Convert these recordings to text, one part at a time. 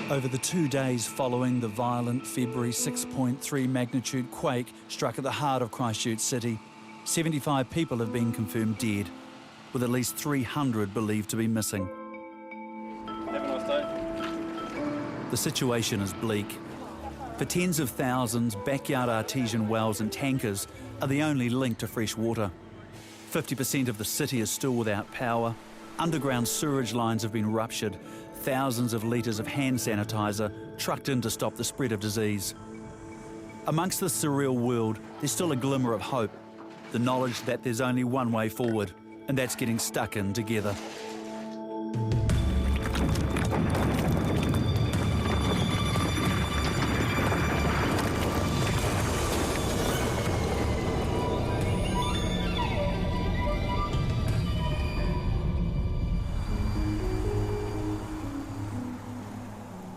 Over the 2 days following the violent February 6.3 magnitude quake struck at the heart of Christchurch City, 75 people have been confirmed dead, with at least 300 believed to be missing. Have a nice day. The situation is bleak. For tens of thousands, backyard artesian wells and tankers are the only link to fresh water. 50% of the city is still without power. Underground sewerage lines have been ruptured. Thousands of litres of hand sanitizer trucked in to stop the spread of disease. Amongst this surreal world, there's still a glimmer of hope, the knowledge that there's only one way forward, and that's getting stuck in together.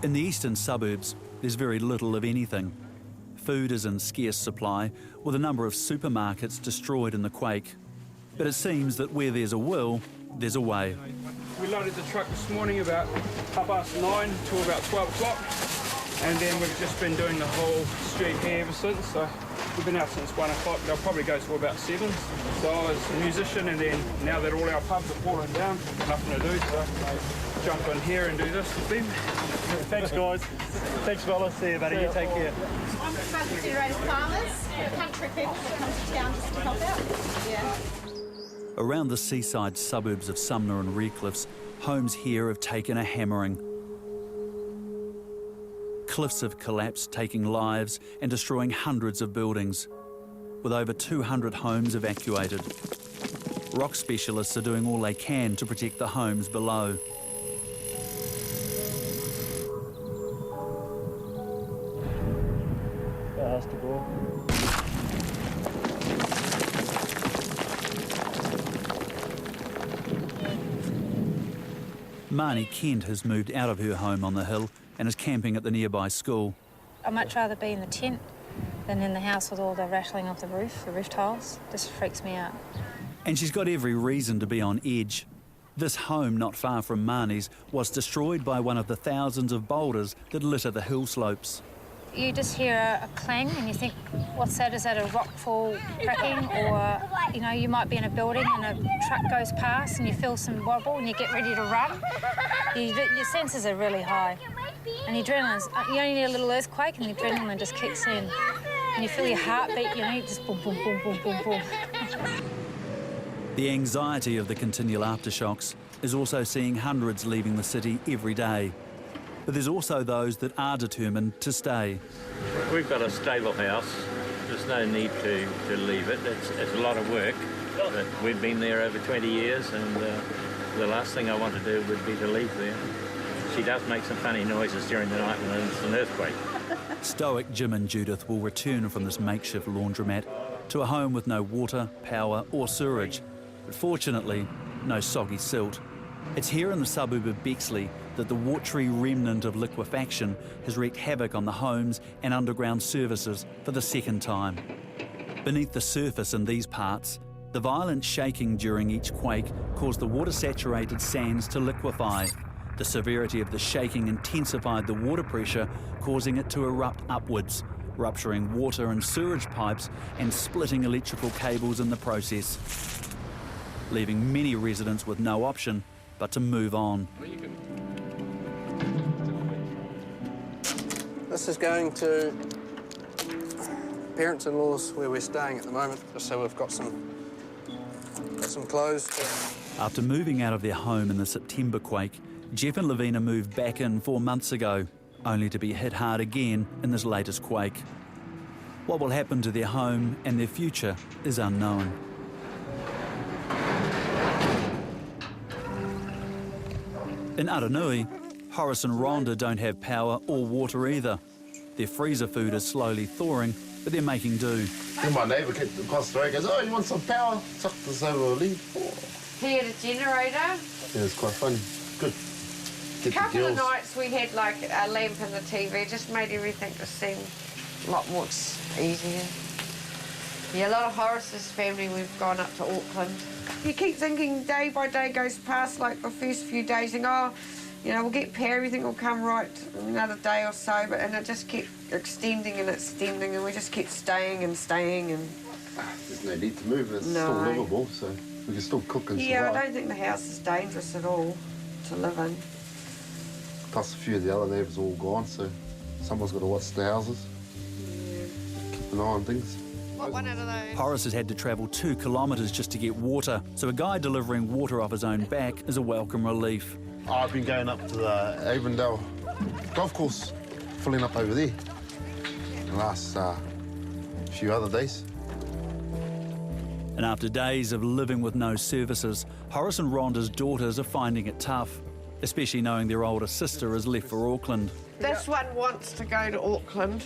In the eastern suburbs, there's very little of anything. Food is in scarce supply, with a number of supermarkets destroyed in the quake. But it seems that where there's a will, there's a way. We loaded the truck this morning about 9:30 till about 12 o'clock, and then we've just been doing the whole street here ever since. So we've been out since 1 o'clock. They'll probably go till about 7. So I was a musician, and then now that all our pubs are falling down, nothing to do, so I jump in here and do this with them. Thanks, guys. Thanks, fellas. See you, buddy. You take care. I'm from Generator Farmers, country people that come to town just to help out. Yeah. Around the seaside suburbs of Sumner and Redcliffs, homes here have taken a hammering. Cliffs have collapsed, taking lives and destroying hundreds of buildings, with over 200 homes evacuated. Rock specialists are doing all they can to protect the homes below. Marnie Kent has moved out of her home on the hill and is camping at the nearby school. I'd much rather be in the tent than in the house with all the rattling of the roof tiles. This freaks me out. And she's got every reason to be on edge. This home, not far from Marnie's, was destroyed by one of the thousands of boulders that litter the hill slopes. You just hear a clang and you think, what's that? Is that a rock fall cracking? Or, you know, you might be in a building and a truck goes past and you feel some wobble and you get ready to run. Your senses are really high. And the adrenaline's, you only need a little earthquake and the adrenaline just kicks in. And you feel your heartbeat, you know, you just boom, boom, boom, boom, boom, boom. The anxiety of the continual aftershocks is also seeing hundreds leaving the city every day. But there's also those that are determined to stay. We've got a stable house. There's no need to leave it. It's a lot of work. But we've been there over 20 years, and the last thing I want to do would be to leave there. She does make some funny noises during the night when there's an earthquake. Stoic Jim and Judith will return from this makeshift laundromat to a home with no water, power or sewerage, but fortunately, no soggy silt. It's here in the suburb of Bexley that the watery remnant of liquefaction has wreaked havoc on the homes and underground services for the second time. Beneath the surface in these parts, the violent shaking during each quake caused the water-saturated sands to liquefy. The severity of the shaking intensified the water pressure, causing it to erupt upwards, rupturing water and sewage pipes and splitting electrical cables in the process, leaving many residents with no option but to move on. This is going to parents-in-law's where we're staying at the moment, just so we've got some clothes. After moving out of their home in the September quake, Jeff and Lavina moved back in 4 months ago, only to be hit hard again in this latest quake. What will happen to their home and their future is unknown. In Aranui, Horace and Rhonda don't have power or water either. Their freezer food is slowly thawing, but they're making do. Then my neighbour came across the road and goes, "Oh, you want some power? Chuck this over a leaf." He had a generator. Yeah, it's quite funny. Good. A couple of nights we had like a lamp in the TV, just made everything just seem a lot more easier. Yeah, a lot of Horace's family, we've gone up to Auckland. You keep thinking day by day goes past, like the first few days, and oh, You know, we'll get pair, everything will come right in another day or so, and it just kept extending and extending, and we just kept staying and staying. And There's no need to move, it's No. still livable, so we can still cook and yeah, I survive. don't think the house is dangerous at all to live in. Plus a few of the other neighbours are all gone, so someone's got to watch the houses. Keep an eye on things. What one out of those? Horace has had to travel 2 kilometres just to get water, so a guy delivering water off his own back is a welcome relief. I've been going up to the Avondale golf course, filling up over there the last few other days. And after days of living with no services, Horace and Rhonda's daughters are finding it tough, especially knowing their older sister has left for Auckland. This one wants to go to Auckland,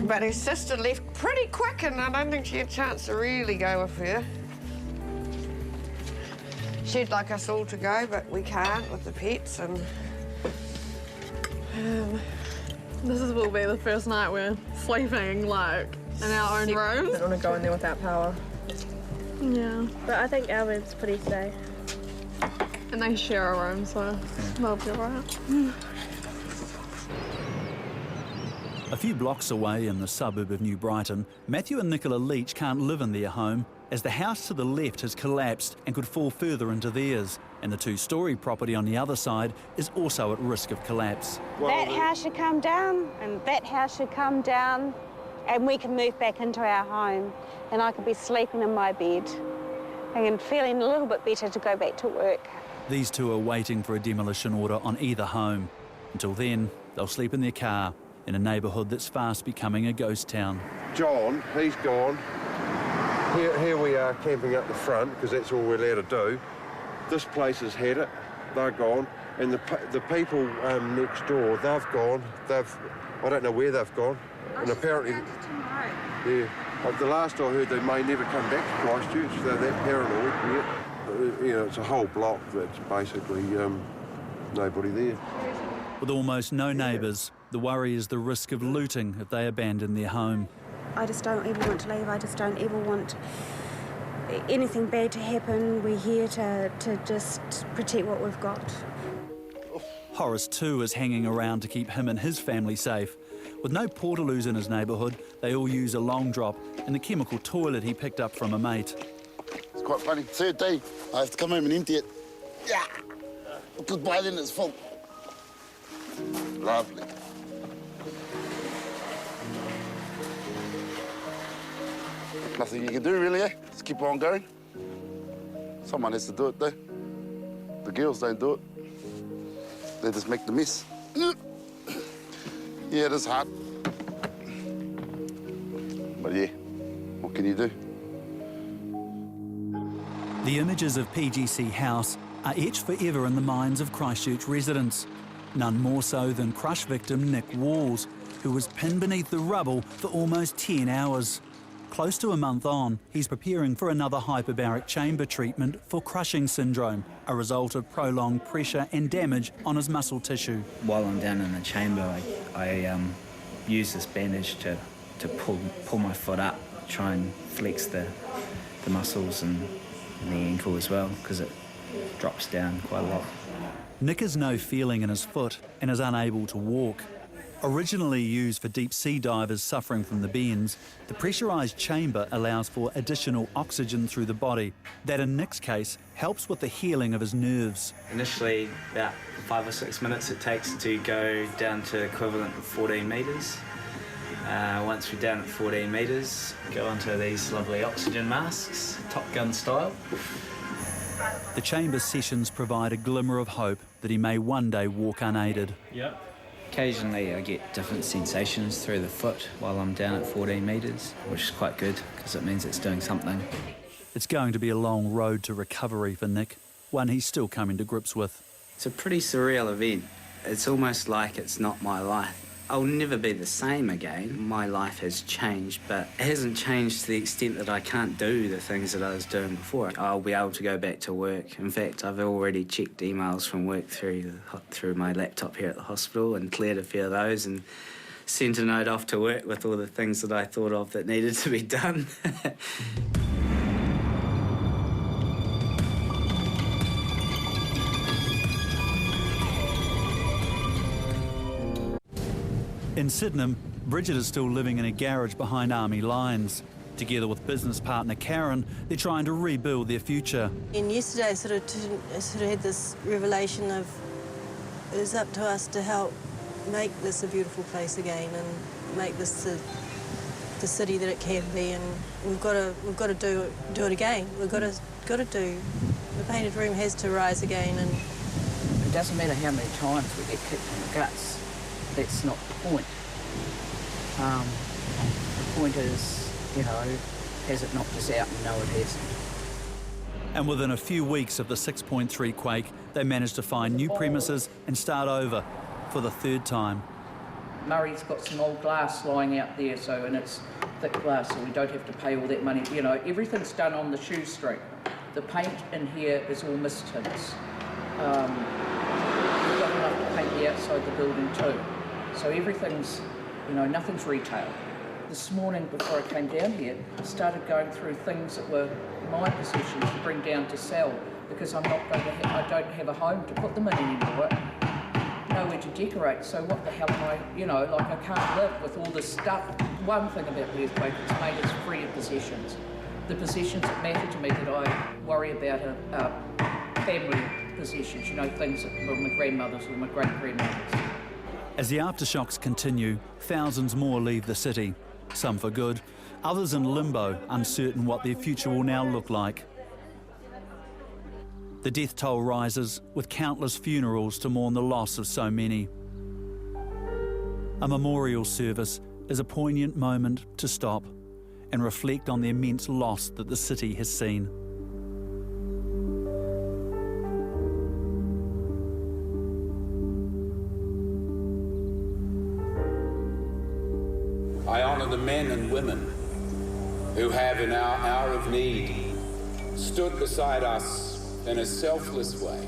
but his sister left pretty quick, and I don't think she had a chance to really go with her. She'd like us all to go, but we can't with the pets, and This will be the first night we're sleeping, like, in our own room. I don't want to go in there without power. Yeah. But I think our room's pretty safe. And they share a room, so they'll be alright. A few blocks away in the suburb of New Brighton, Matthew and Nicola Leach can't live in their home as the house to the left has collapsed and could fall further into theirs, and the 2-storey property on the other side is also at risk of collapse. That house should come down, and that house should come down, and we can move back into our home, and I could be sleeping in my bed and feeling a little bit better to go back to work. These two are waiting for a demolition order on either home. Until then, they'll sleep in their car in a neighbourhood that's fast becoming a ghost town. John, he's gone. Here we are camping up the front because that's all we're allowed to do. This place has had it, they're gone. And the people next door, they've gone. I don't know where they've gone. And apparently, yeah, the last I heard, they may never come back to Christchurch. They're that paranoid. Yeah. You know, it's a whole block that's basically nobody there. With almost no neighbours, the worry is the risk of looting if they abandon their home. I just don't ever want to leave. I just don't ever want anything bad to happen. We're here to just protect what we've got. Horace too is hanging around to keep him and his family safe. With no portaloos in his neighbourhood, they all use a long drop and the chemical toilet he picked up from a mate. It's quite funny. Third day, I have to come home and empty it. Yeah, because by then it's full. Lovely. Nothing you can do, really, eh? Just keep on going. Someone has to do it, though. The girls don't do it. They just make the mess. Yeah, it is hard. But yeah, what can you do? The images of PGC House are etched forever in the minds of Christchurch residents. None more so than crush victim Nick Walls, who was pinned beneath the rubble for almost 10 hours. Close to a month on, he's preparing for another hyperbaric chamber treatment for crushing syndrome, a result of prolonged pressure and damage on his muscle tissue. While I'm down in the chamber, I use this bandage to pull my foot up, try and flex the muscles and the ankle as well, because it drops down quite a lot. Nick has no feeling in his foot and is unable to walk. Originally used for deep-sea divers suffering from the bends, the pressurised chamber allows for additional oxygen through the body. That, in Nick's case, helps with the healing of his nerves. Initially, about 5 or 6 minutes it takes to go down to equivalent of 14 metres. Once we're down at 14 metres, go onto these lovely oxygen masks, Top Gun style. The chamber sessions provide a glimmer of hope that he may one day walk unaided. Yep. Occasionally I get different sensations through the foot while I'm down at 14 metres, which is quite good because it means it's doing something. It's going to be a long road to recovery for Nick, one he's still coming to grips with. It's a pretty surreal event. It's almost like it's not my life. I'll never be the same again. My life has changed, but it hasn't changed to the extent that I can't do the things that I was doing before. I'll be able to go back to work. In fact, I've already checked emails from work through my laptop here at the hospital and cleared a few of those and sent a note off to work with all the things that I thought of that needed to be done. In Sydenham, Bridget is still living in a garage behind Army lines. Together with business partner Karen, they're trying to rebuild their future. And yesterday I sort of had this revelation of it was up to us to help make this a beautiful place again and make this the city that it can be. And we've got to do it again. We've got to do. The Painted Room has to rise again. And it doesn't matter how many times we get kicked in the guts. That's not the point. The point is, you know, has it knocked us out? No, it hasn't. And within a few weeks of the 6.3 quake, they managed to find new premises and start over for the third time. Murray's got some old glass lying out there, and it's thick glass, so we don't have to pay all that money. You know, everything's done on the shoestring. The paint in here is all mist tints. We've got enough to paint the outside the building too. So everything's, you know, nothing's retail. This morning, before I came down here, I started going through things that were my possessions to bring down to sell, because I'm not going to I don't have a home to put them in anymore, nowhere to decorate. So what the hell am I, you know, like I can't live with all this stuff. One thing about the earthquake, it's made us free of possessions. The possessions that matter to me that I worry about are family possessions, you know, things that were my grandmother's or my great-grandmother's. As the aftershocks continue, thousands more leave the city, some for good, others in limbo, uncertain what their future will now look like. The death toll rises, with countless funerals to mourn the loss of so many. A memorial service is a poignant moment to stop and reflect on the immense loss that the city has seen. I honour the men and women who have, in our hour of need, stood beside us in a selfless way.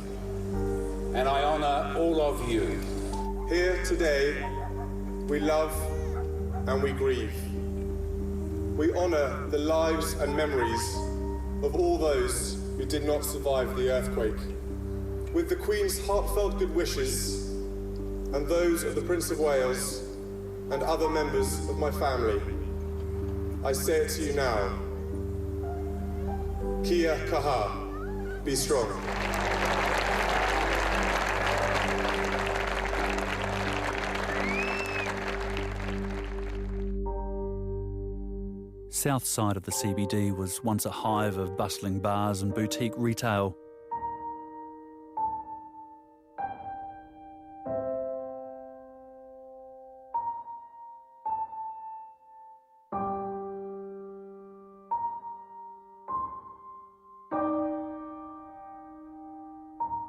And I honour all of you. Here today, we love and we grieve. We honour the lives and memories of all those who did not survive the earthquake. With the Queen's heartfelt good wishes and those of the Prince of Wales and other members of my family, I say it to you now. Kia kaha, be strong. South side of the CBD was once a hive of bustling bars and boutique retail.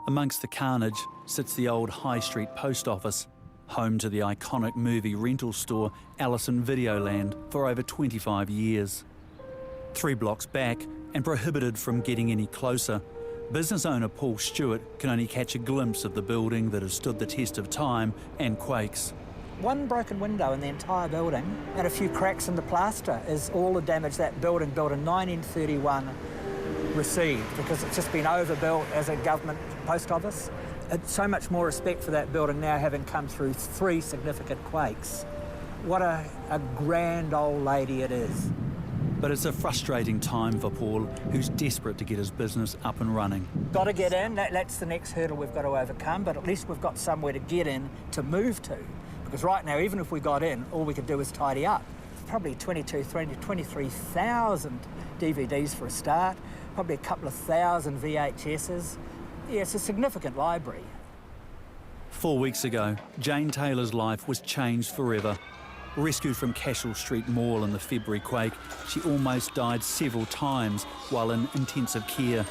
Amongst the carnage sits the old High Street post office, home to the iconic movie rental store Allison Videoland for over 25 years. 3 blocks back, and prohibited from getting any closer, business owner Paul Stewart can only catch a glimpse of the building that has stood the test of time and quakes. One broken window in the entire building and a few cracks in the plaster is all the damage that building built in 1931 received, because it's just been overbuilt as a government post office. It's so much more respect for that building now, having come through 3 significant quakes. What a grand old lady it is. But it's a frustrating time for Paul, who's desperate to get his business up and running. Got to get in, that's the next hurdle we've got to overcome, but at least we've got somewhere to get in to move to. Because right now, even if we got in, all we could do is tidy up. Probably 23,000 DVDs for a start, probably a couple of thousand VHSs. Yeah, it's a significant library. 4 weeks ago, Jane Taylor's life was changed forever. Rescued from Cashel Street Mall in the February quake, she almost died several times while in intensive care.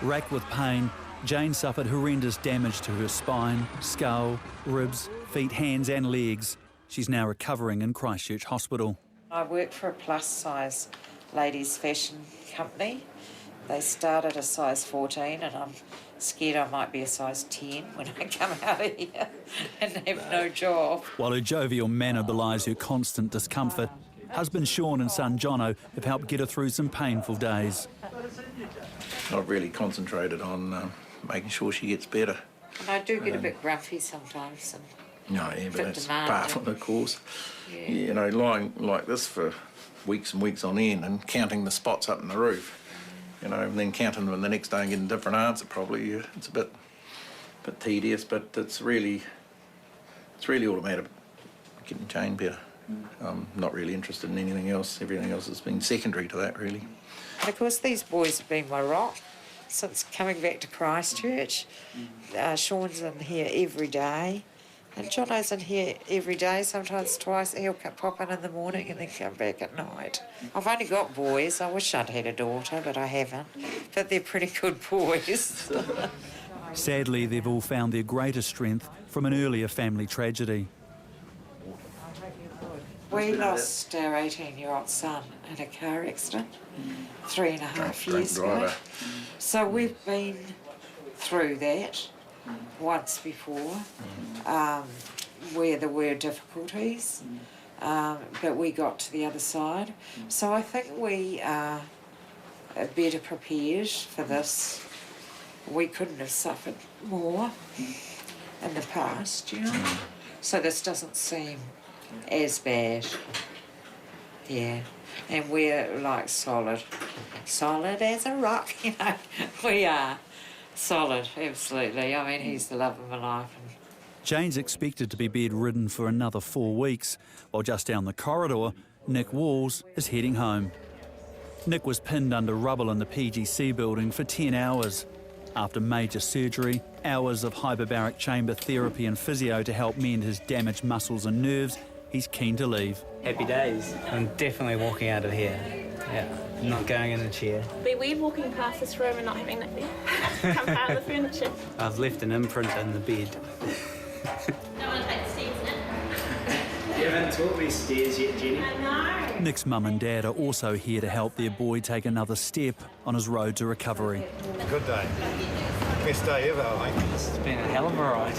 Racked with pain, Jane suffered horrendous damage to her spine, skull, ribs, feet, hands and legs. She's now recovering in Christchurch Hospital. I work for a plus-size ladies' fashion company. They start at a size 14 and I'm scared I might be a size 10 when I come out of here and have no job. While her jovial manner belies her constant discomfort, Husband Sean and son Jono have helped get her through some painful days. I've really concentrated on making sure she gets better. And I do get a bit grumpy sometimes. And no, yeah, but that's demanding. part of the course. Yeah. You know, lying like this for weeks and weeks on end and counting the spots up in the roof, you know, and then counting them the next day and getting a different answer probably. It's a bit tedious, but it's really all a matter of getting Jane better. I'm not really interested in anything else. Everything else has been secondary to that, really. And of course, these boys have been my rock since coming back to Christchurch. Sean's in here every day, and Jono's in here every day, sometimes twice. He'll pop in the morning and then come back at night. I've only got boys. I wish I'd had a daughter, but I haven't. But they're pretty good boys. Sadly, they've all found their greatest strength from an earlier family tragedy. We lost our 18-year-old son in a car accident 3.5 years ago. So we've been through that once before, where there were difficulties, but we got to the other side. So I think we are better prepared for this. We couldn't have suffered more in the past, you know. So this doesn't seem as bad. Yeah. And we're like solid as a rock, you know. We are solid, absolutely. I mean, he's the love of my life. Jane's expected to be bedridden for another 4 weeks, while just down the corridor, Nick Walls is heading home. Nick was pinned under rubble in the PGC building for 10 hours. After major surgery, hours of hyperbaric chamber therapy and physio to help mend his damaged muscles and nerves, he's keen to leave. Happy days. I'm definitely walking out of here. Yeah, not going in a chair. It'd be weird walking past this room and not having it there. Come part of the furniture. I've left an imprint in the bed. Don't want to take the stairs in. You haven't taught me stairs yet, Jenny. I know. Nick's mum and dad are also here to help their boy take another step on his road to recovery. Good day. Best day ever, I think. It's been a hell of a ride.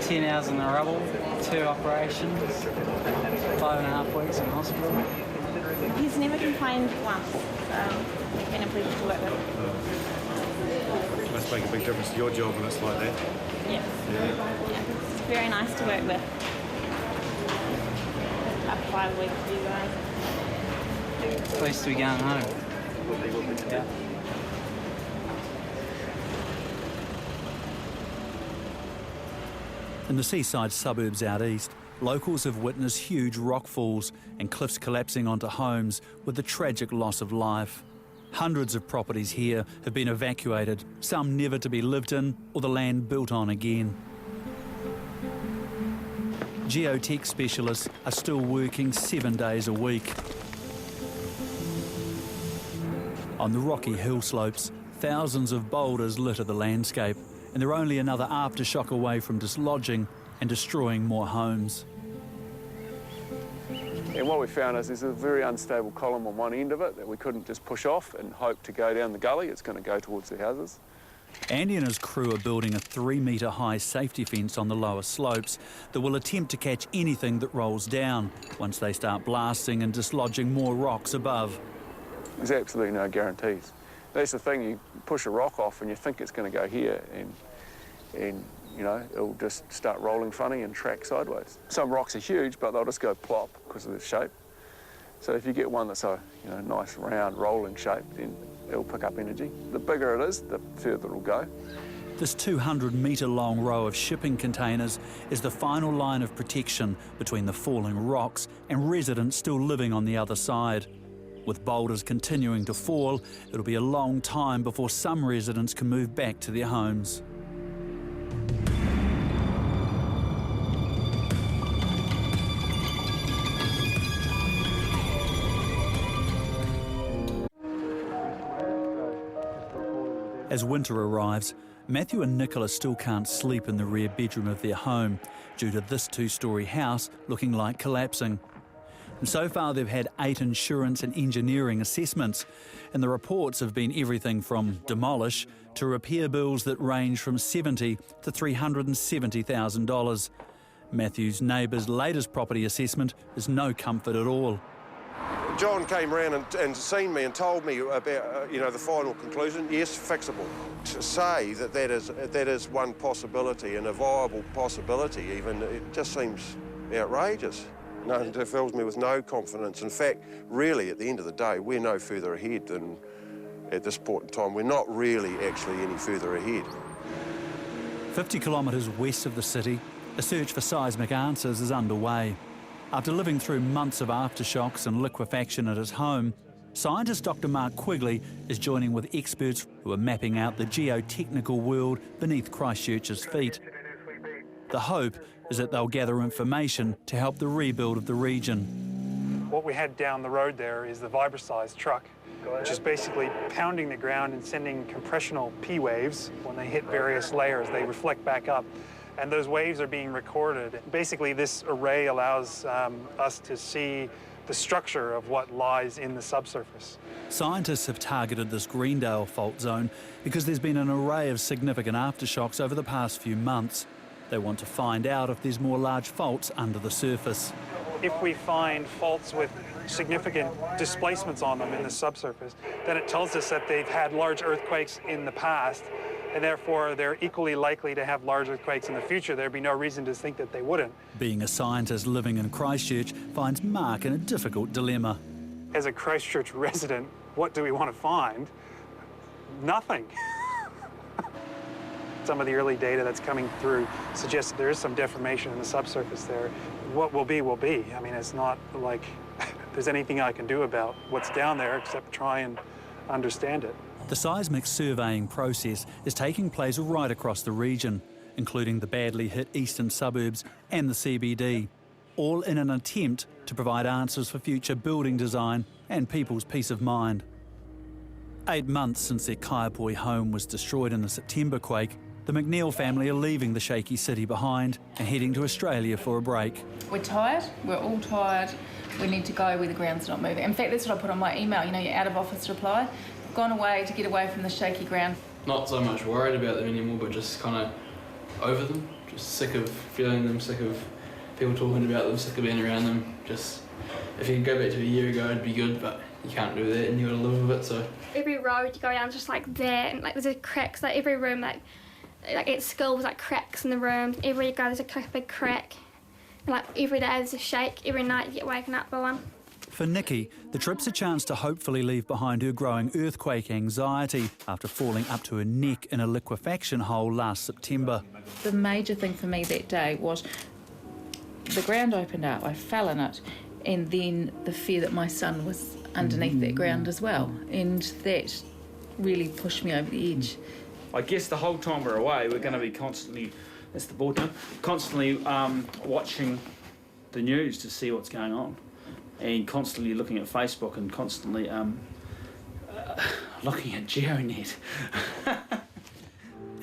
10 hours in the rubble, 2 operations, 5.5 weeks in hospital. He's never complained once. It's been a pleasure to work with. It must make a big difference to your job when it's like that. Yeah. It's very nice to work with. Up 5 weeks for you guys. It's supposed to be going home. Yeah. In the seaside suburbs out east, locals have witnessed huge rock falls and cliffs collapsing onto homes with the tragic loss of life. Hundreds of properties here have been evacuated, some never to be lived in or the land built on again. Geotech specialists are still working 7 days a week. On the rocky hill slopes, thousands of boulders litter the landscape, and they're only another aftershock away from dislodging and destroying more homes. And what we found is there's a very unstable column on one end of it that we couldn't just push off and hope to go down the gully. It's going to go towards the houses. Andy and his crew are building a 3-metre high safety fence on the lower slopes that will attempt to catch anything that rolls down once they start blasting and dislodging more rocks above. There's absolutely no guarantees. That's the thing, you push a rock off and you think it's going to go here and you know, it'll just start rolling funny and track sideways. Some rocks are huge, but they'll just go plop because of the shape. So if you get one that's a nice round rolling shape, then it'll pick up energy. The bigger it is, the further it'll go. This 200-metre long row of shipping containers is the final line of protection between the falling rocks and residents still living on the other side. With boulders continuing to fall, it'll be a long time before some residents can move back to their homes. As winter arrives, Matthew and Nicola still can't sleep in the rear bedroom of their home due to this 2-storey house looking like collapsing. And so far they've had 8 insurance and engineering assessments, and the reports have been everything from demolish to repair bills that range from $70,000 to $370,000. Matthew's neighbour's latest property assessment is no comfort at all. John came round and seen me and told me about, the final conclusion. Yes, fixable. To say that is one possibility and a viable possibility even, it just seems outrageous. No, it fills me with no confidence. In fact, really, at the end of the day, we're no further ahead than at this point in time. We're not really actually any further ahead. 50 kilometres west of the city, a search for seismic answers is underway. After living through months of aftershocks and liquefaction at his home, scientist Dr. Mark Quigley is joining with experts who are mapping out the geotechnical world beneath Christchurch's feet. The hope is that they'll gather information to help the rebuild of the region. What we had down the road there is the Vibrasize truck, which is basically pounding the ground and sending compressional P waves. When they hit various layers, they reflect back up, and those waves are being recorded. Basically, this array allows us to see the structure of what lies in the subsurface. Scientists have targeted this Greendale fault zone because there's been an array of significant aftershocks over the past few months. They want to find out if there's more large faults under the surface. If we find faults with significant displacements on them in the subsurface, then it tells us that they've had large earthquakes in the past, and therefore they're equally likely to have large earthquakes in the future. There'd be no reason to think that they wouldn't. Being a scientist living in Christchurch finds Mark in a difficult dilemma. As a Christchurch resident, what do we want to find? Nothing. Some of the early data that's coming through suggests that there is some deformation in the subsurface there. What will be, will be. I mean, it's not like there's anything I can do about what's down there except try and understand it. The seismic surveying process is taking place right across the region, including the badly hit eastern suburbs and the CBD, all in an attempt to provide answers for future building design and people's peace of mind. 8 months since their Kaiapoi home was destroyed in the September quake, the McNeil family are leaving the shaky city behind and heading to Australia for a break. We're tired, we're all tired, we need to go where the ground's not moving. In fact, that's what I put on my email, your out of office reply. I've gone away to get away from the shaky ground. Not so much worried about them anymore, but just kind of over them, just sick of feeling them, sick of people talking about them, sick of being around them. Just, if you could go back to a year ago, it'd be good, but you can't do that and you got to live with it, so. Every road you go down just like that, and there's cracks, every room, like at school was cracks in the rooms. Everywhere you go there's a big crack. And every day there's a shake, every night you get waken up by one. For Nikki, the trip's a chance to hopefully leave behind her growing earthquake anxiety after falling up to her neck in a liquefaction hole last September. The major thing for me that day was the ground opened up, I fell in it, and then the fear that my son was underneath that ground as well, and that really pushed me over the edge. I guess the whole time we're away, we're going to be constantly, that's the board now, constantly watching the news to see what's going on, and constantly looking at Facebook and constantly looking at GeoNet.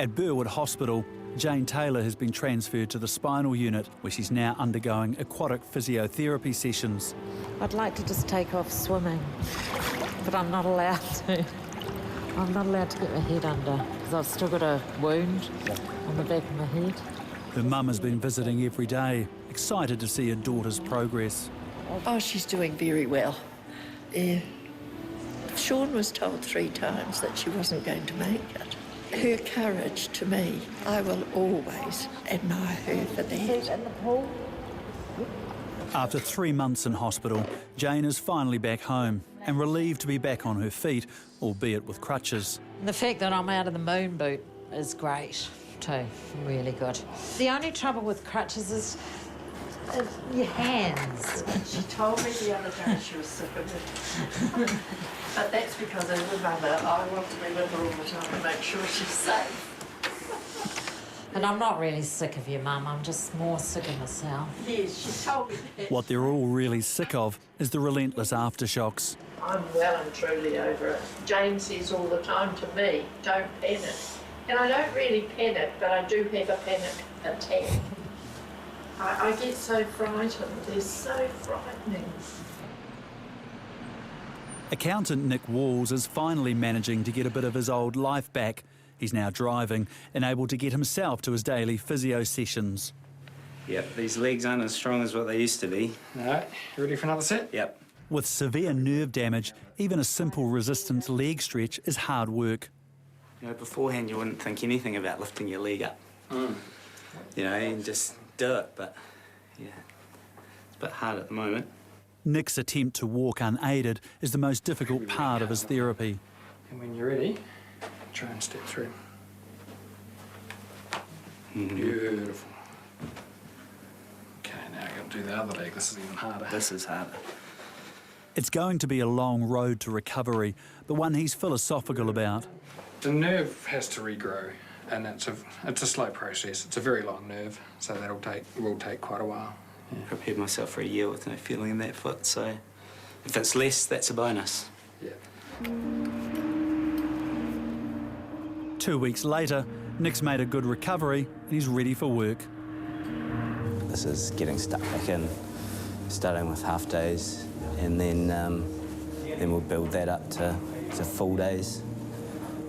At Burwood Hospital, Jane Taylor has been transferred to the spinal unit, where she's now undergoing aquatic physiotherapy sessions. I'd like to just take off swimming, but I'm not allowed to. I'm not allowed to get my head under because I've still got a wound on the back of my head. Her mum has been visiting every day, excited to see her daughter's progress. Oh, she's doing very well. Sean was told 3 times that she wasn't going to make it. Her courage, to me, I will always admire her for that. After 3 months in hospital, Jane is finally back home and relieved to be back on her feet, albeit with crutches. The fact that I'm out of the moon boot is great too, really good. The only trouble with crutches is your hands. She told me the other day she was sick of it. But that's because as a mother, I want to be with her all the time to make sure she's safe. And I'm not really sick of you, Mum. I'm just more sick of myself. Yes, she told me that. What they're all really sick of is the relentless aftershocks. I'm well and truly over it. Jane says all the time to me, don't panic. And I don't really panic, but I do have a panic attack. I get so frightened. They're so frightening. Accountant Nick Walls is finally managing to get a bit of his old life back. He's now driving and able to get himself to his daily physio sessions. Yep, these legs aren't as strong as what they used to be. All right, you ready for another set? Yep. With severe nerve damage, even a simple resistance leg stretch is hard work. You know, beforehand you wouldn't think anything about lifting your leg up. You know, and just do it, but yeah, it's a bit hard at the moment. Nick's attempt to walk unaided is the most difficult part of his therapy. And when you're ready, try and step through. Beautiful. Okay, now I'm going to do the other leg. This is even harder. This is harder. It's going to be a long road to recovery, but one he's philosophical about. The nerve has to regrow, and it's a slow process. It's a very long nerve, so will take quite a while. Yeah. I prepared myself for a year with no feeling in that foot, so if it's less, that's a bonus. Yeah. 2 weeks later, Nick's made a good recovery and he's ready for work. This is getting stuck back in, starting with half days, and then we'll build that up to full days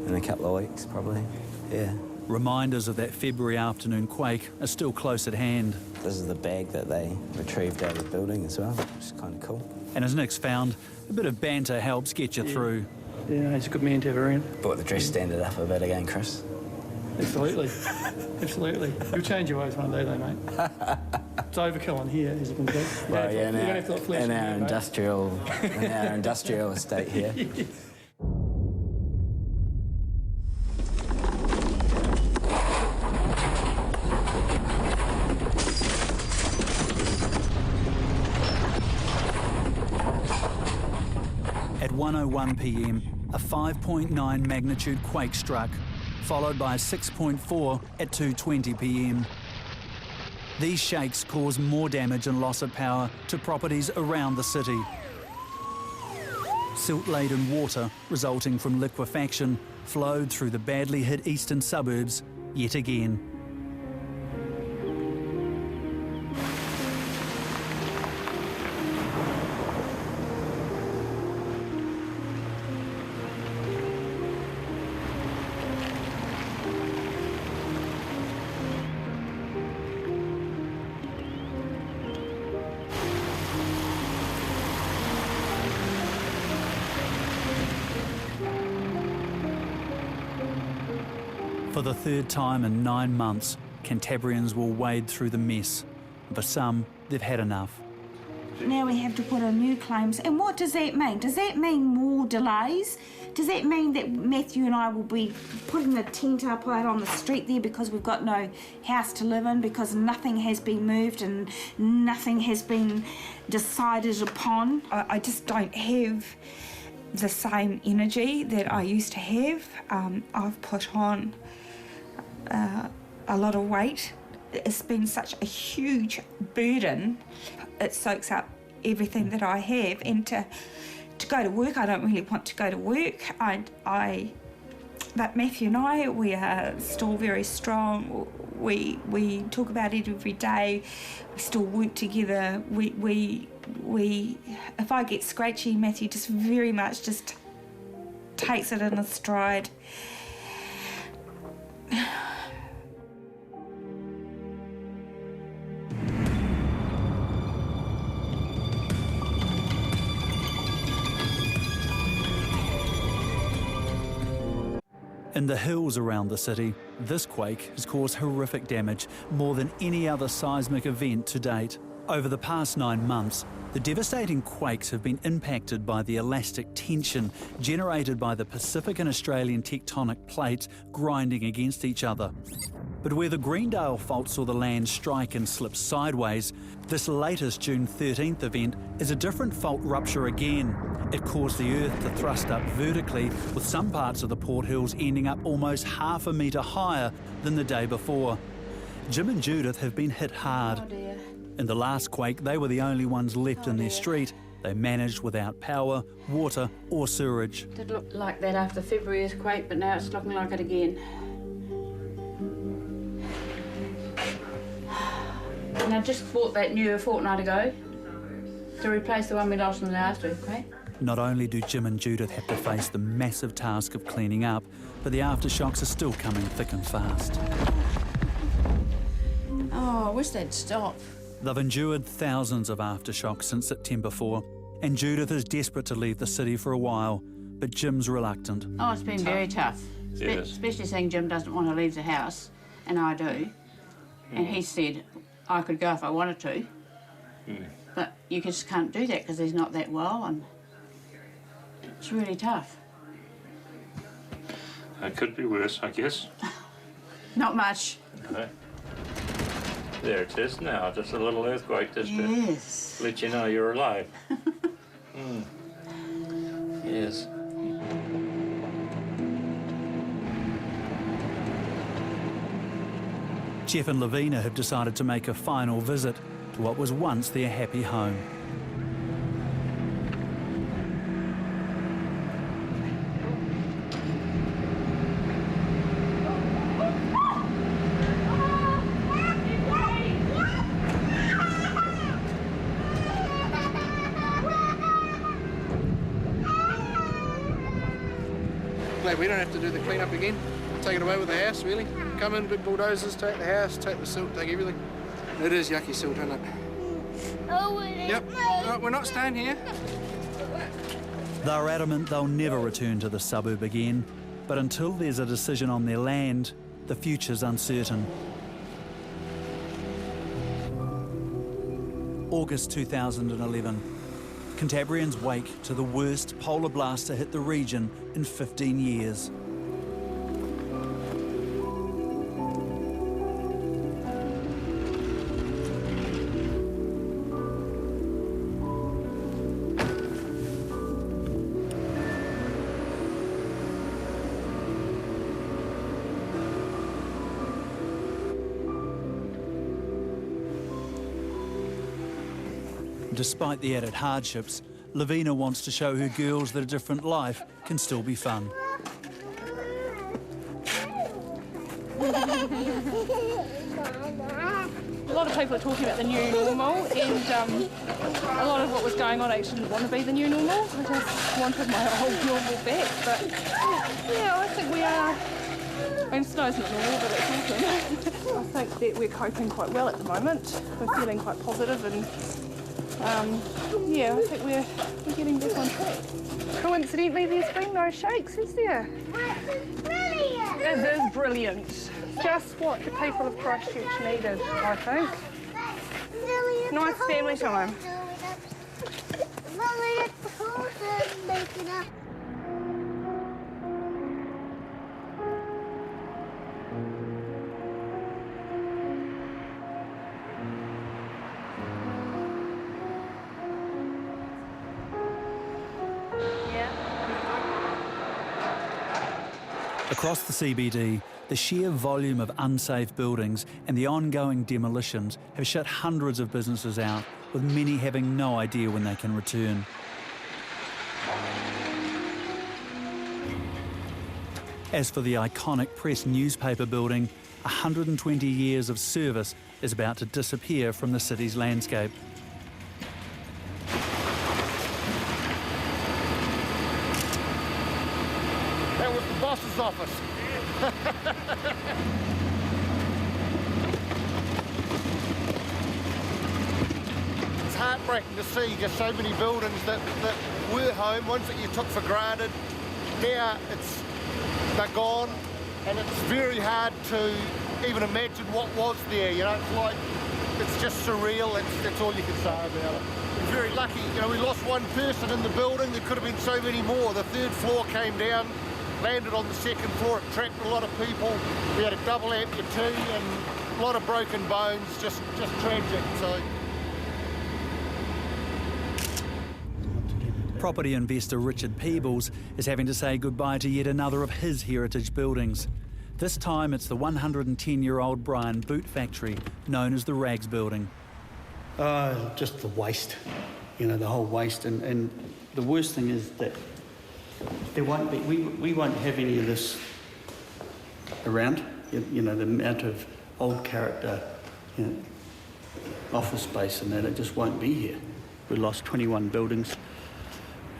in a couple of weeks, probably. Yeah. Reminders of that February afternoon quake are still close at hand. This is the bag that they retrieved out of the building as well, which is kind of cool. And as Nick's found, a bit of banter helps get you through. Yeah, he's a good man to have around. Brought the dress standard up a bit again, Chris. Absolutely. Absolutely. You'll change your ways one day though, mate. It's overkill in here, as you can see. Well, yeah, in our industrial estate here. At 1:01 p.m, a 5.9 magnitude quake struck, followed by a 6.4 at 2:20 p.m. These shakes cause more damage and loss of power to properties around the city. Silt-laden water resulting from liquefaction flowed through the badly hit eastern suburbs yet again. For the third time in 9 months, Cantabrians will wade through the mess. For some, they've had enough. Now we have to put in new claims. And what does that mean? Does that mean more delays? Does that mean that Matthew and I will be putting a tent up out on the street there because we've got no house to live in, because nothing has been moved and nothing has been decided upon? I just don't have the same energy that I used to have. I've put on a lot of weight. It's been such a huge burden. It soaks up everything that I have, and to go to work, I don't really want to go to work. But Matthew and I, we are still very strong. We talk about it every day. We still work together. We if I get scratchy, Matthew just very much just takes it in a stride. In the hills around the city, this quake has caused horrific damage, more than any other seismic event to date. Over the past 9 months, the devastating quakes have been impacted by the elastic tension generated by the Pacific and Australian tectonic plates grinding against each other. But where the Greendale fault saw the land strike and slip sideways, this latest June 13th event is a different fault rupture again. It caused the earth to thrust up vertically, with some parts of the Port Hills ending up almost half a metre higher than the day before. Jim and Judith have been hit hard. Oh dear. In the last quake, they were the only ones left in their street. They managed without power, water or sewerage. It did look like that after the February earthquake, but now it's looking like it again. And I just bought that new a fortnight ago to replace the one we lost in the last earthquake. Not only do Jim and Judith have to face the massive task of cleaning up, but the aftershocks are still coming thick and fast. Oh, wish they'd stop. They've endured thousands of aftershocks since September 4, and Judith is desperate to leave the city for a while, but Jim's reluctant. Oh, it's been very tough. Yes. Especially seeing Jim doesn't want to leave the house, and I do. And he said I could go if I wanted to, but you just can't do that because he's not that well, and it's really tough. It could be worse, I guess. Not much. Okay. There it is now, just a little earthquake just to let you know you're alive. Yes. Jeff and Lavina have decided to make a final visit to what was once their happy home. Glad we don't have to do the clean up again. Take it away with the house, really. Come in, big bulldozers, take the house, take the silt, take everything. It is yucky silt, isn't it? Oh, it is. Yep. No, we're not staying here. They're adamant they'll never return to the suburb again, but until there's a decision on their land, the future's uncertain. August 2011. Cantabrians wake to the worst polar blast to hit the region in 15 years. Despite the added hardships, Lavina wants to show her girls that a different life can still be fun. A lot of people are talking about the new normal, and a lot of what was going on, I actually didn't want to be the new normal. I just wanted my old normal back, but yeah, I think we are. I mean, snow's not normal, but it's autumn. I think that we're coping quite well at the moment. We're feeling quite positive, and yeah, I think we're getting back on track. Coincidentally, there's been no shakes, is there? Brilliant! It is brilliant. Just what the people of Christchurch needed, I think. Nice family time. Across the CBD, the sheer volume of unsafe buildings and the ongoing demolitions have shut hundreds of businesses out, with many having no idea when they can return. As for the iconic Press newspaper building, 120 years of service is about to disappear from the city's landscape. That was the boss's office. It's heartbreaking to see just so many buildings that were home, ones that you took for granted. Now they're gone, and it's very hard to even imagine what was there. You know, it's just surreal. That's all you can say about it. We're very lucky. You know, we lost one person in the building. There could have been so many more. The third floor came down, landed on the second floor. It trapped a lot of people. We had a double amputee and a lot of broken bones. Just tragic. So. Property investor Richard Peebles is having to say goodbye to yet another of his heritage buildings. This time it's the 110-year-old Brian boot factory, known as the Rags Building. Just the waste, you know, the whole waste. And the worst thing is that there won't be, we won't have any of this around. You know, the amount of old character, you know, office space and that, it just won't be here. We lost 21 buildings.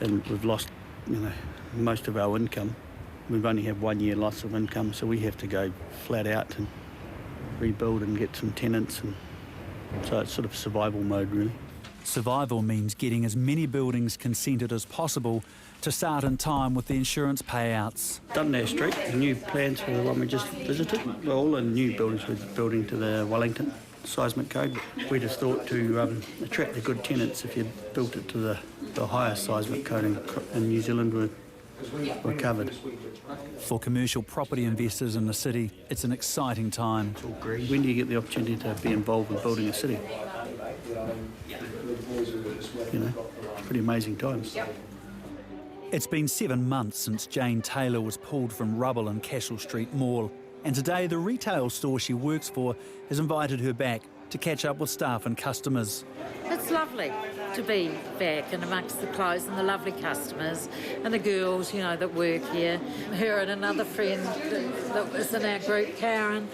And we've lost, you know, most of our income. We've only had 1 year loss of income, so we have to go flat out and rebuild and get some tenants and So it's sort of survival mode, really. Survival means getting as many buildings consented as possible to start in time with the insurance payouts. Dundas Street, the new plans for the one we just visited, well, all the new buildings we're building to the Wellington seismic code. We just thought to attract the good tenants, if you built it to the highest seismic code in New Zealand, we're covered. For commercial property investors in the city, it's an exciting time. When do you get the opportunity to be involved with building a city? You know, pretty amazing times. It's been 7 months since Jane Taylor was pulled from rubble in Cashel Street Mall, and today the retail store she works for has invited her back to catch up with staff and customers. It's lovely to be back and amongst the clothes and the lovely customers and the girls, you know, that work here. Her and another friend that was in our group, Karen,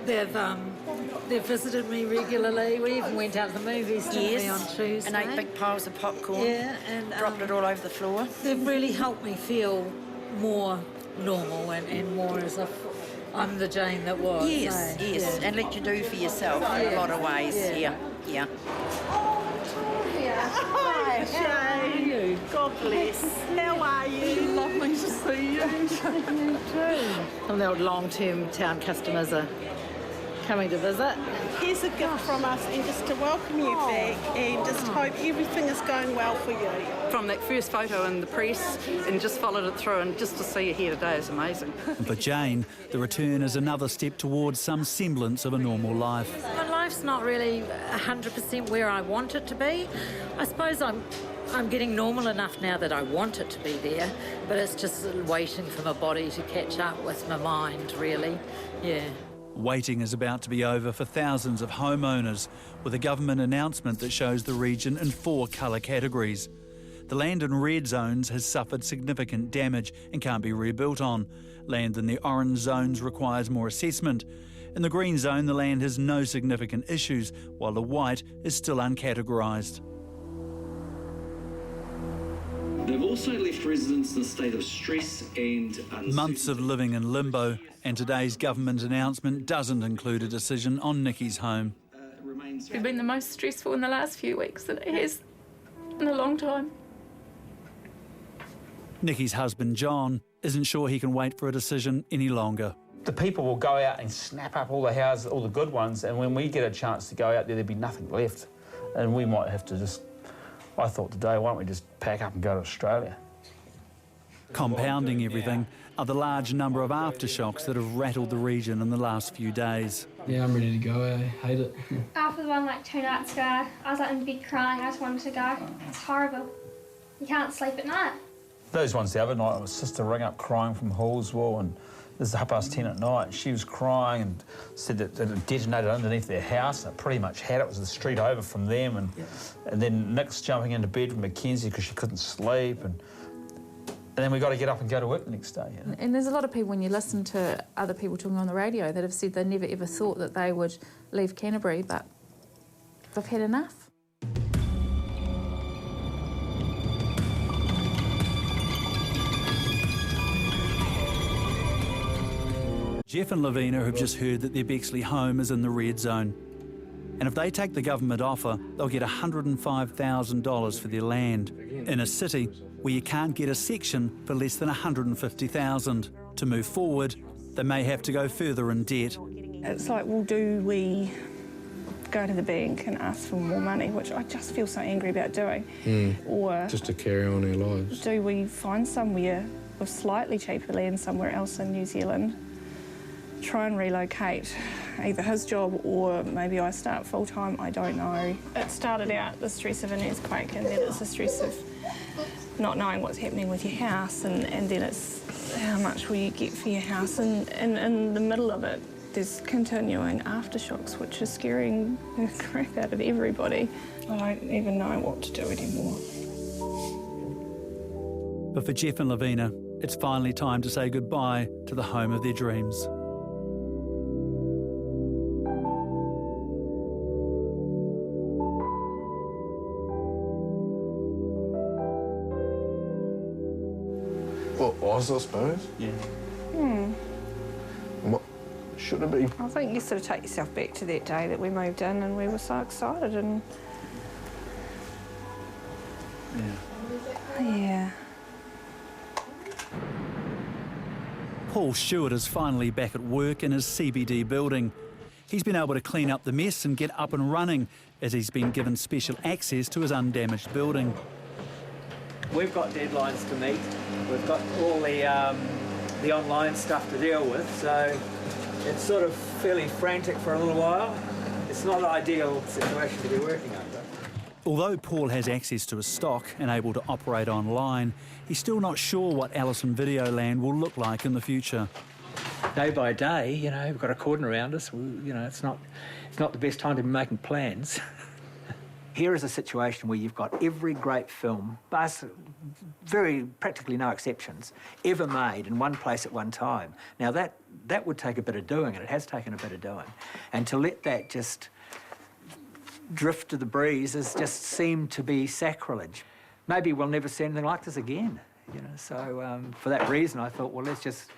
they've visited me regularly. We even went out to the movies, didn't we, on Tuesday? And ate big piles of popcorn. Yeah, and dropped it all over the floor. They've really helped me feel more normal and more as if I'm the Jane that was. Yes, yes, and let you do for yourself in a lot of ways. Yeah. Hi, Jane. God bless. How are you? Lovely to see you. You too. And the old long-term town customers are coming to visit. Here's a gift from us, and just to welcome you back, and just hope everything is going well for you. From that first photo in the press, and just followed it through, and just to see you here today is amazing. And for Jane, the return is another step towards some semblance of a normal life. My life's not really 100% where I want it to be. I suppose I'm getting normal enough now that I want it to be there, but it's just waiting for my body to catch up with my mind, really. Yeah. Waiting is about to be over for thousands of homeowners, with a government announcement that shows the region in 4 colour categories. The land in red zones has suffered significant damage and can't be rebuilt on. Land in the orange zones requires more assessment. In the green zone, the land has no significant issues, while the white is still uncategorised. They've also left residents in a state of stress and uncertainty. Months of living in limbo, and today's government announcement doesn't include a decision on Nikki's home. It's been the most stressful in the last few weeks that it has in a long time. Nikki's husband, John, isn't sure he can wait for a decision any longer. The people will go out and snap up all the houses, all the good ones, and when we get a chance to go out there, there'll be nothing left. And we might have to just... I thought today, why don't we just pack up and go to Australia? Compounding everything are the large number of aftershocks that have rattled the region in the last few days. Yeah, I'm ready to go. I hate it. After the one like 2 nights ago, I was like in bed crying. I just wanted to go. It's horrible. You can't sleep at night. Those ones the other night, my sister rang up crying from Hallswell, and this is 10:30 at night. She was crying and said that it detonated underneath their house, and it pretty much had. It was the street over from them, and then Nick's jumping into bed with Mackenzie because she couldn't sleep, and then we got to get up and go to work the next day. You know? And there's a lot of people, when you listen to other people talking on the radio, that have said they never ever thought that they would leave Canterbury, but they've had enough. Jeff and Lavina have just heard that their Bexley home is in the red zone. And if they take the government offer, they'll get $105,000 for their land in a city where you can't get a section for less than $150,000. To move forward, they may have to go further in debt. It's like, well, do we go to the bank and ask for more money, which I just feel so angry about doing, or just to carry on our lives? Do we find somewhere with slightly cheaper land somewhere else in New Zealand, try and relocate, either his job or maybe I start full-time, I don't know. It started out the stress of an earthquake, and then it's the stress of not knowing what's happening with your house, and then it's how much will you get for your house, and in the middle of it there's continuing aftershocks, which is scaring the crap out of everybody. I don't even know what to do anymore. But for Jeff and Lavina, it's finally time to say goodbye to the home of their dreams. Well, Oz, I suppose. Yeah. What should it be? I think you sort of take yourself back to that day that we moved in and we were so excited and... Yeah. Paul Stewart is finally back at work in his CBD building. He's been able to clean up the mess and get up and running as he's been given special access to his undamaged building. We've got deadlines to meet. We've got all the online stuff to deal with, so it's sort of fairly frantic for a little while. It's not an ideal situation to be working under. Although Paul has access to his stock and able to operate online, he's still not sure what Allison Videoland will look like in the future. Day by day, you know, we've got a cordon around us. You know, it's not the best time to be making plans. Here is a situation where you've got every great film, practically no exceptions, ever made in one place at one time. Now that would take a bit of doing, and it has taken a bit of doing. And to let that just drift to the breeze has just seemed to be sacrilege. Maybe we'll never see anything like this again, you know. So for that reason, I thought, well, let's just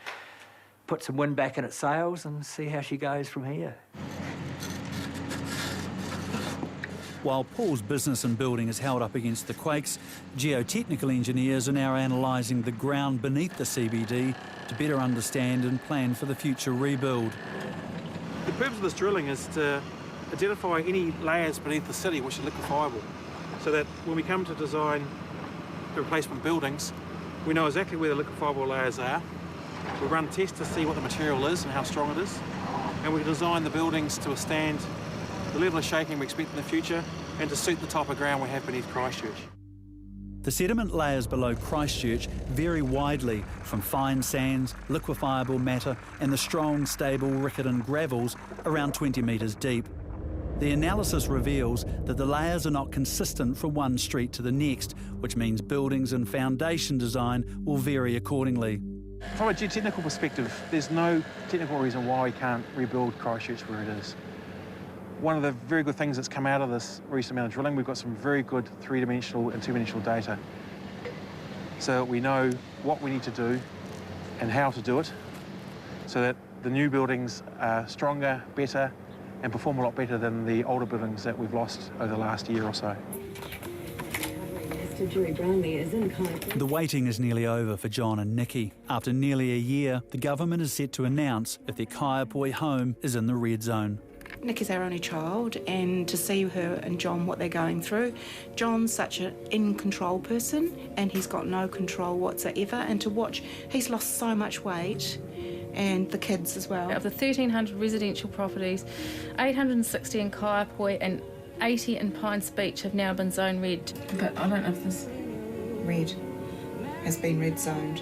put some wind back in its sails and see how she goes from here. While Paul's business and building is held up against the quakes, geotechnical engineers are now analysing the ground beneath the CBD to better understand and plan for the future rebuild. The purpose of this drilling is to identify any layers beneath the city which are liquefiable, so that when we come to design the replacement buildings, we know exactly where the liquefiable layers are. We run tests to see what the material is and how strong it is, and we design the buildings to withstand the level of shaking we expect in the future and to suit the type of ground we have beneath Christchurch. The sediment layers below Christchurch vary widely from fine sands, liquefiable matter and the strong, stable Riccarton gravels around 20 metres deep. The analysis reveals that the layers are not consistent from one street to the next, which means buildings and foundation design will vary accordingly. From a geotechnical perspective, there's no technical reason why we can't rebuild Christchurch where it is. One of the very good things that's come out of this recent amount of drilling, we've got some very good three-dimensional and two-dimensional data. So we know what we need to do and how to do it, so that the new buildings are stronger, better, and perform a lot better than the older buildings that we've lost over the last year or so. The waiting is nearly over for John and Nikki. After nearly a year, the government is set to announce if their Kaiapoi home is in the red zone. Nikki's our only child, and to see her and John, what they're going through. John's such an in-control person, and he's got no control whatsoever, and to watch, he's lost so much weight, and the kids as well. Of the 1,300 residential properties, 860 in Kaiapoi and 80 in Pines Beach have now been zone red. But I don't know if this red has been red zoned.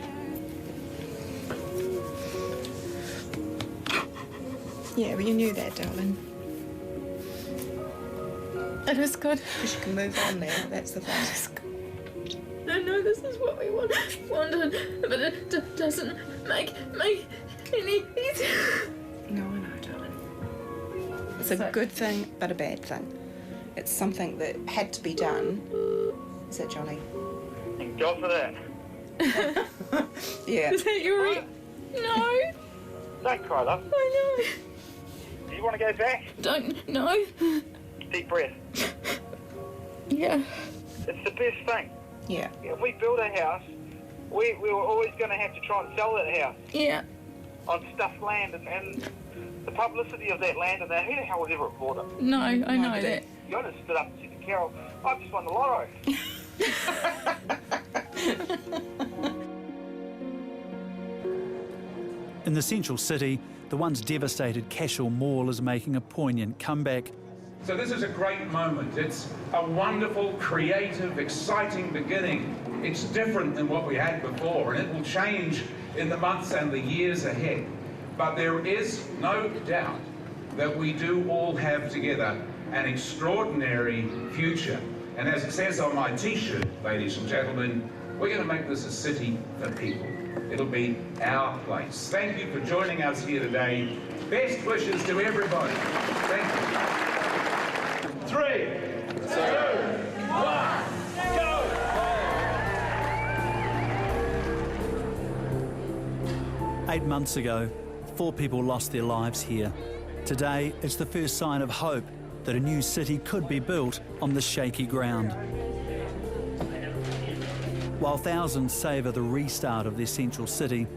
Yeah, well, you knew that, darling. It was good. Because you can move on now, that's the thing. I know this is what we wanted, but it doesn't make any easier. No, I know, darling. It's a good thing, but a bad thing. It's something that had to be done. Is that Johnny? Thank God for that. Yeah. Is that your No. Don't cry, love. I know. Do you want to go back? Don't, no. Deep breath. Yeah. It's the best thing. Yeah. If we build a house, we were always going to have to try and sell that house. Yeah. On stuffed land, and the publicity of that land, and that, who the hell would ever afford it? No, I know that. You just stood up and said to Carol, I just won the lotto. In the central city, the once devastated Cashel Mall is making a poignant comeback. So this is a great moment. It's a wonderful, creative, exciting beginning. It's different than what we had before, and it will change in the months and the years ahead. But there is no doubt that we do all have together an extraordinary future. And as it says on my T-shirt, ladies and gentlemen, we're going to make this a city for people. It'll be our place. Thank you for joining us here today. Best wishes to everybody. Thank you. 3, 2, 1, go! 8 months ago, 4 people lost their lives here. Today, it's the first sign of hope that a new city could be built on this shaky ground. While thousands savour the restart of their central city,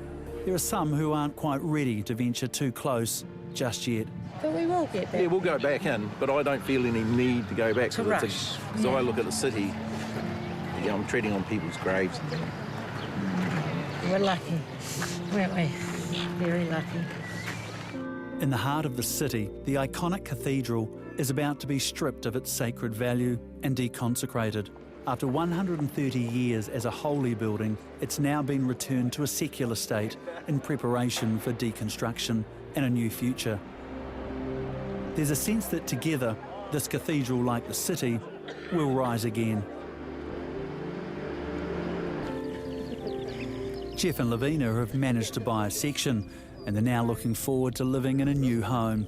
there are some who aren't quite ready to venture too close just yet. But we will get back. Yeah, we'll go back in, but I don't feel any need to go back. To rush. Because I look at the city, yeah, I'm treading on people's graves. We're lucky, weren't we? Very lucky. In the heart of the city, the iconic cathedral is about to be stripped of its sacred value and deconsecrated. After 130 years as a holy building, it's now been returned to a secular state in preparation for deconstruction and a new future. There's a sense that together, this cathedral, like the city, will rise again. Jeff and Lavina have managed to buy a section, and they're now looking forward to living in a new home.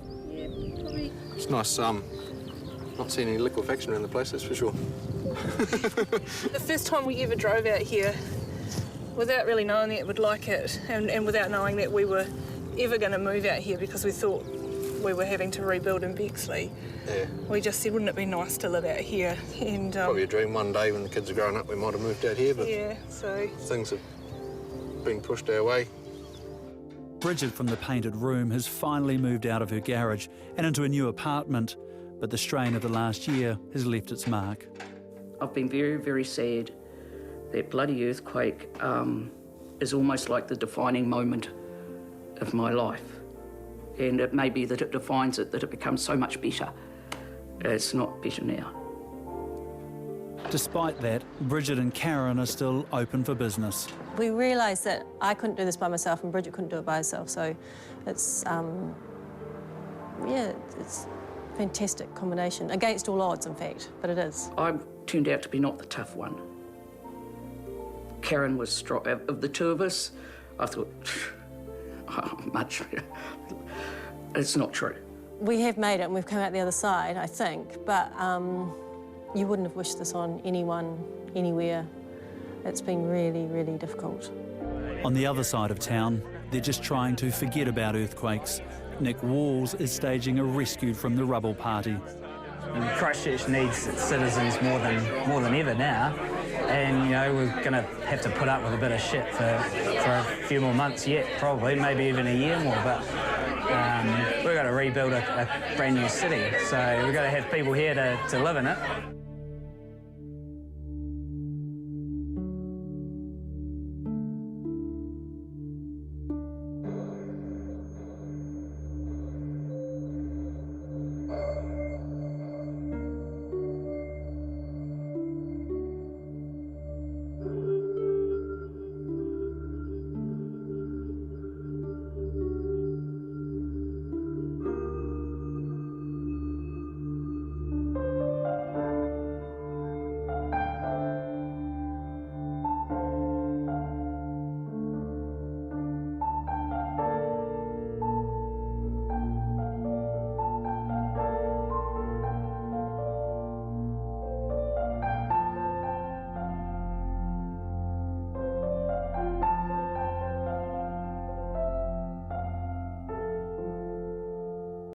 It's nice, not seeing any liquefaction around the place, that's for sure. The first time we ever drove out here, without really knowing that we'd like it, and without knowing that we were ever going to move out here because we thought we were having to rebuild in Bexley. Yeah. We just said, wouldn't it be nice to live out here? And probably a dream one day when the kids are growing up we might have moved out here, but yeah, so things have been pushed our way. Bridget from the Painted Room has finally moved out of her garage and into a new apartment, but the strain of the last year has left its mark. I've been very, very sad. That bloody earthquake is almost like the defining moment of my life. And it may be that it defines it, that it becomes so much better. It's not better now. Despite that, Bridget and Karen are still open for business. We realised that I couldn't do this by myself and Bridget couldn't do it by herself, so it's, yeah, it's a fantastic combination. Against all odds, in fact, but it is. I turned out to be not the tough one. Karen was strong. Of the two of us, I thought, oh, much. It's not true. We have made it and we've come out the other side, I think, but you wouldn't have wished this on anyone, anywhere. It's been really, really difficult. On the other side of town, they're just trying to forget about earthquakes. Nick Walls is staging a rescue from the rubble party. Christchurch needs its citizens more than ever now, and you know we're going to have to put up with a bit of shit for a few more months yet, probably, maybe even a year more. But we're going to rebuild a brand new city, so we've got to have people here to live in it.